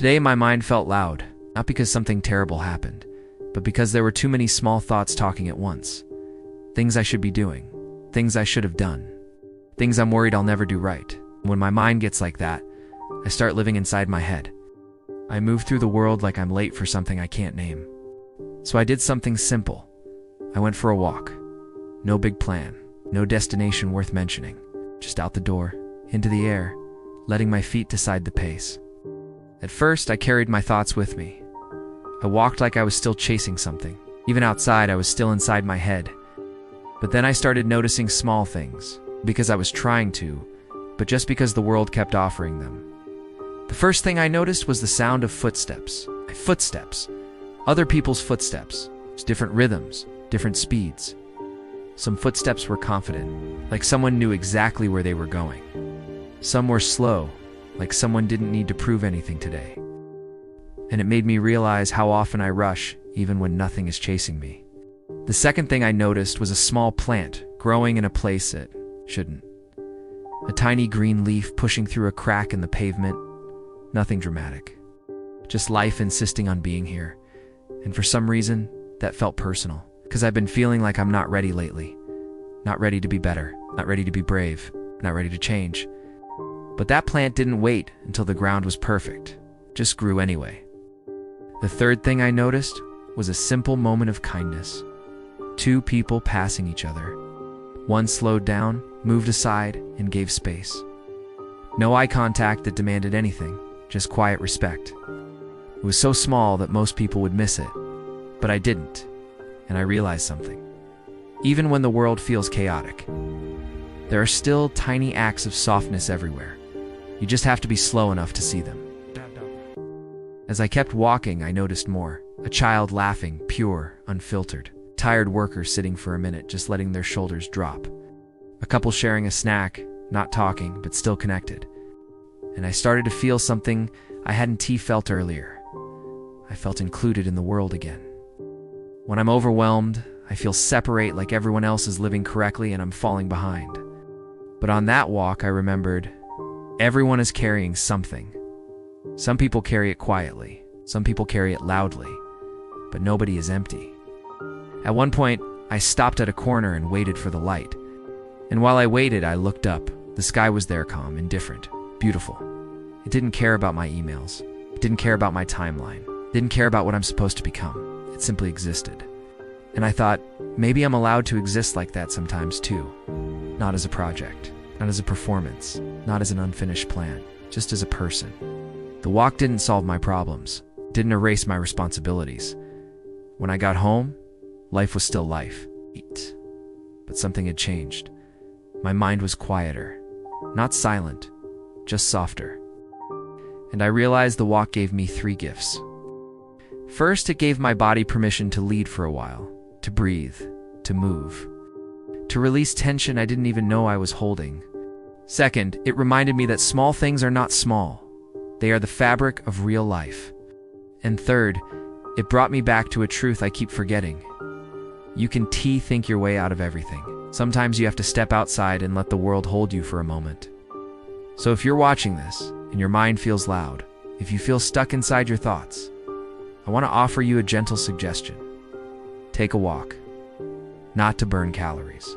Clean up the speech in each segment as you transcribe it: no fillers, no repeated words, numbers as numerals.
Today my mind felt loud, not because something terrible happened, but because there were too many small thoughts talking at once. Things I should be doing, things I should have done, things I'm worried I'll never do right. When my mind gets like that, I start living inside my head. I move through the world like I'm late for something I can't name. So I did something simple. I went for a walk. No big plan, no destination worth mentioning. Just out the door, into the air, letting my feet decide the pace. At first, I carried my thoughts with me. I walked like I was still chasing something. Even outside, I was still inside my head. But then I started noticing small things, because I was trying to, but just because the world kept offering them. The first thing I noticed was the sound of footsteps. Footsteps. Other people's footsteps. Different rhythms, different speeds. Some footsteps were confident, like someone knew exactly where they were going. Some were slow, like someone didn't need to prove anything today. And it made me realize how often I rush, even when nothing is chasing me. The second thing I noticed was a small plant growing in a place it shouldn't. A tiny green leaf pushing through a crack in the pavement. Nothing dramatic. Just life insisting on being here. And for some reason, that felt personal. Because I've been feeling like I'm not ready lately. Not ready to be better. Not ready to be brave. Not ready to change. But that plant didn't wait until the ground was perfect. Just grew anyway. The third thing I noticed was a simple moment of kindness. Two people passing each other. One slowed down, moved aside, and gave space. No eye contact that demanded anything, just quiet respect. It was so small that most people would miss it, but I didn't, and I realized something. Even when the world feels chaotic, there are still tiny acts of softness everywhere. You just have to be slow enough to see them. As I kept walking, I noticed more. A child laughing, pure, unfiltered. Tired workers sitting for a minute, just letting their shoulders drop. A couple sharing a snack, not talking, but still connected. And I started to feel something I hadn't felt earlier. I felt included in the world again. When I'm overwhelmed, I feel separate, like everyone else is living correctly and I'm falling behind. But on that walk, I remembered, everyone is carrying something. Some people carry it quietly, some people carry it loudly, but nobody is empty. At one point, I stopped at a corner and waited for the light. And while I waited, I looked up. The sky was there, calm, indifferent, beautiful. It didn't care about my emails. It didn't care about my timeline. It didn't care about what I'm supposed to become. It simply existed. And I thought, maybe I'm allowed to exist like that sometimes too. Not as a project, not as a performance, not as an unfinished plan, just as a person. The walk didn't solve my problems, didn't erase my responsibilities. When I got home, life was still life. But something had changed. My mind was quieter, not silent, just softer. And I realized the walk gave me 3 gifts. First, it gave my body permission to lead for a while, to breathe, to move, to release tension I didn't even know I was holding. Second, it reminded me that small things are not small. They are the fabric of real life. And third, it brought me back to a truth I keep forgetting. You can think your way out of everything. Sometimes you have to step outside and let the world hold you for a moment. So if you're watching this and your mind feels loud, if you feel stuck inside your thoughts, I want to offer you a gentle suggestion. Take a walk. Not to burn calories.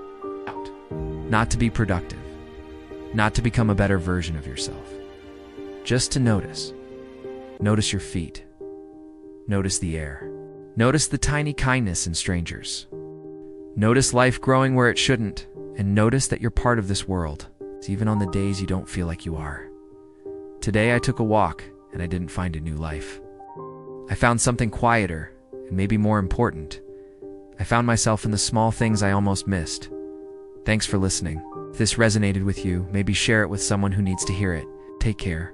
Not to be productive. Not to become a better version of yourself. Just to notice. Notice your feet. Notice the air. Notice the tiny kindness in strangers. Notice life growing where it shouldn't, and notice that you're part of this world, even on the days you don't feel like you are. Today I took a walk, and I didn't find a new life. I found something quieter, and maybe more important. I found myself in the small things I almost missed. Thanks for listening. If this resonated with you, maybe share it with someone who needs to hear it. Take care.